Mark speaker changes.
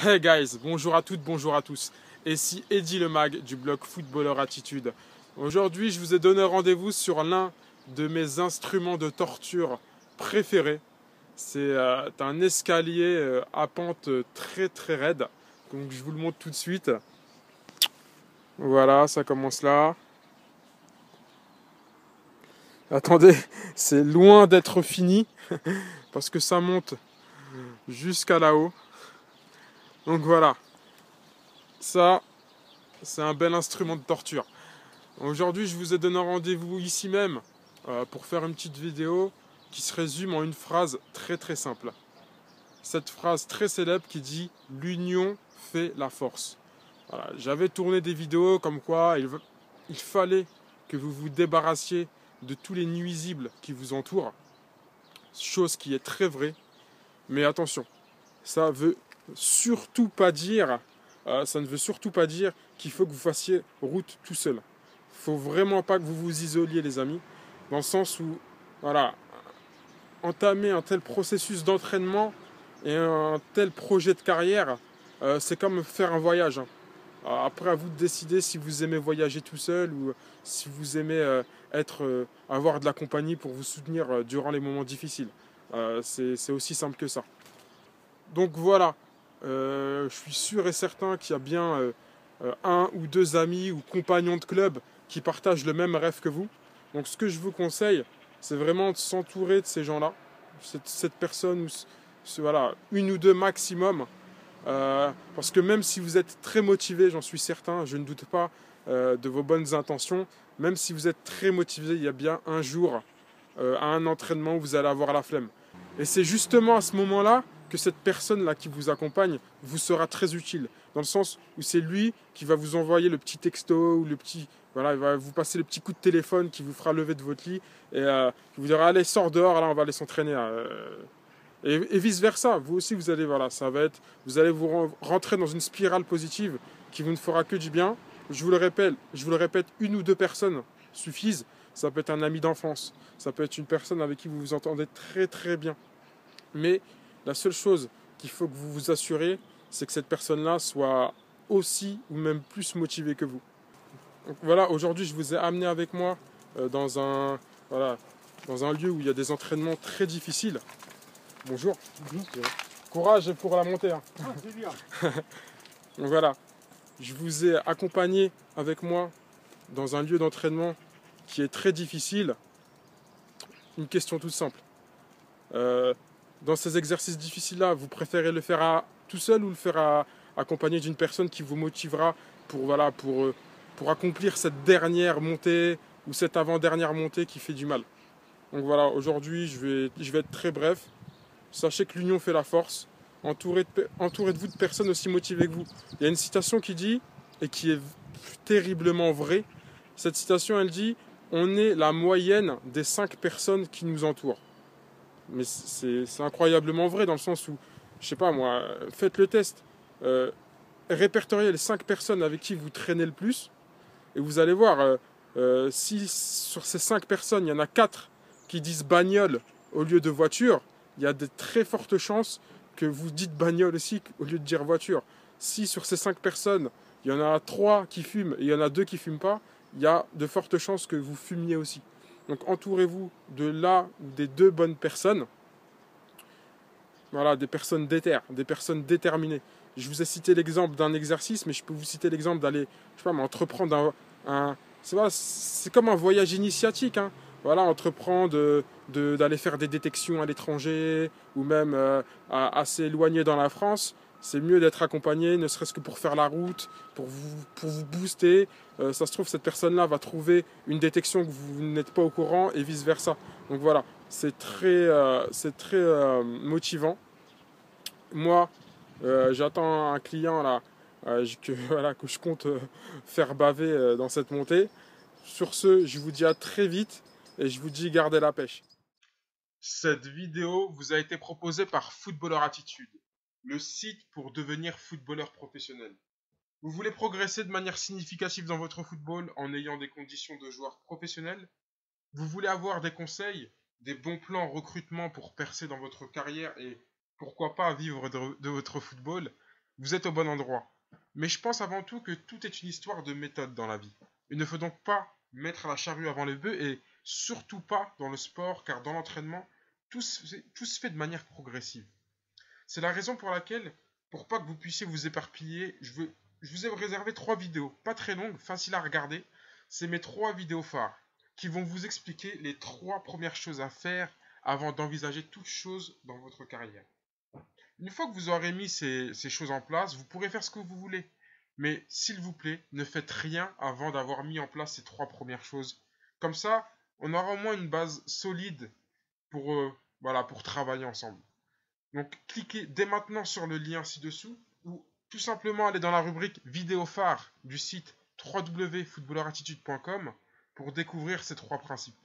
Speaker 1: Hey guys, bonjour à toutes, bonjour à tous. Ici Eddy le Mag du blog Footballeur Attitude. Aujourd'hui, je vous ai donné rendez-vous sur l'un de mes instruments de torture préférés. C'est un escalier à pente très très raide. Donc je vous le montre tout de suite. Voilà, ça commence là. Attendez, c'est loin d'être fini parce que ça monte jusqu'à là-haut. Donc voilà, ça c'est un bel instrument de torture. Aujourd'hui, je vous ai donné rendez-vous ici même pour faire une petite vidéo qui se résume en une phrase très très simple. Cette phrase très célèbre qui dit « L'union fait la force ». Voilà. J'avais tourné des vidéos comme quoi il fallait que vous vous débarrassiez de tous les nuisibles qui vous entourent, chose qui est très vraie. Mais attention, ça veut surtout pas dire, ça ne veut surtout pas dire qu'il faut que vous fassiez route tout seul. Faut vraiment pas que vous vous isoliez, les amis, dans le sens où, voilà, entamer un tel processus d'entraînement et un tel projet de carrière, c'est comme faire un voyage, hein. Après, à vous de décider si vous aimez voyager tout seul ou si vous aimez avoir de la compagnie pour vous soutenir durant les moments difficiles. C'est aussi simple que ça. Donc voilà, je suis sûr et certain qu'il y a bien un ou deux amis ou compagnons de club qui partagent le même rêve que vous. Donc ce que je vous conseille, c'est vraiment de s'entourer de ces gens-là, cette personne, ou voilà, une ou deux maximum. Parce que même si vous êtes très motivé, j'en suis certain, je ne doute pas de vos bonnes intentions, même si vous êtes très motivé, il y a bien un jour, à un entraînement où vous allez avoir la flemme. Et c'est justement à ce moment-là que cette personne-là qui vous accompagne vous sera très utile. Dans le sens où c'est lui qui va vous envoyer le petit texto ou le petit... Voilà, il va vous passer le petit coup de téléphone qui vous fera lever de votre lit et qui vous dira allez, sors dehors, là on va aller s'entraîner. Et vice versa, vous aussi vous allez, voilà, ça va être, vous allez vous rentrer dans une spirale positive qui vous ne fera que du bien. Je vous le répète, une ou deux personnes suffisent. Ça peut être un ami d'enfance, ça peut être une personne avec qui vous vous entendez très très bien. Mais la seule chose qu'il faut que vous vous assurez, c'est que cette personne-là soit aussi ou même plus motivée que vous. Donc voilà, aujourd'hui je vous ai amené avec moi voilà, dans un lieu où il y a des entraînements très difficiles. Bonjour. Bonjour. Courage pour la montée, hein. Ah, c'est bien. Donc voilà, je vous ai accompagné avec moi dans un lieu d'entraînement qui est très difficile. Une question toute simple. Dans ces exercices difficiles-là, vous préférez le faire tout seul ou le faire accompagné d'une personne qui vous motivera pour accomplir cette dernière montée ou cette avant-dernière montée qui fait du mal. Donc voilà, aujourd'hui, je vais être très bref. Sachez que l'union fait la force. Entourez-vous de personnes aussi motivées que vous. Il y a une citation qui dit, et qui est terriblement vraie, cette citation, elle dit « On est la moyenne des 5 personnes qui nous entourent ». Mais c'est incroyablement vrai dans le sens où, je sais pas moi, faites le test. Répertoriez les 5 personnes avec qui vous traînez le plus, et vous allez voir, si sur ces 5 personnes, il y en a 4 qui disent bagnole au lieu de voiture, il y a de très fortes chances que vous dites bagnole aussi au lieu de dire voiture. Si sur ces 5 personnes, il y en a 3 qui fument et il y en a 2 qui ne fument pas, il y a de fortes chances que vous fumiez aussi. Donc entourez-vous de là ou des 2 bonnes personnes. Voilà, des personnes des personnes déterminées. Je vous ai cité l'exemple d'un exercice, mais je peux vous citer l'exemple d'aller, je sais pas, entreprendre c'est comme un voyage initiatique, hein. Voilà, entreprendre d'aller faire des détections à l'étranger ou même assez éloigné dans la France. C'est mieux d'être accompagné, ne serait-ce que pour faire la route, pour vous booster. Ça se trouve, cette personne-là va trouver une détection que vous n'êtes pas au courant et vice-versa. Donc voilà, c'est très motivant. Moi, j'attends un client là voilà, que je compte faire baver dans cette montée. Sur ce, je vous dis à très vite et je vous dis gardez la pêche. Cette vidéo vous a été proposée par Footballeur Attitude, le site pour devenir footballeur professionnel. Vous voulez progresser de manière significative dans votre football en ayant des conditions de joueur professionnel? Vous voulez avoir des conseils, des bons plans recrutement pour percer dans votre carrière et pourquoi pas vivre de votre football? vous êtes au bon endroit. Mais je pense avant tout que tout est une histoire de méthode dans la vie. Il ne faut donc pas mettre la charrue avant les bœufs et surtout pas dans le sport, car dans l'entraînement, tout se fait de manière progressive. C'est la raison pour laquelle, pour pas que vous puissiez vous éparpiller, je vous ai réservé 3 vidéos, pas très longues, faciles à regarder. C'est mes 3 vidéos phares qui vont vous expliquer les 3 premières choses à faire avant d'envisager toute chose dans votre carrière. Une fois que vous aurez mis ces choses en place, vous pourrez faire ce que vous voulez. Mais s'il vous plaît, ne faites rien avant d'avoir mis en place ces 3 premières choses. Comme ça, on aura au moins une base solide pour, voilà, pour travailler ensemble. Donc cliquez dès maintenant sur le lien ci-dessous ou tout simplement allez dans la rubrique vidéo phare du site www.footballerattitude.com pour découvrir ces 3 principes.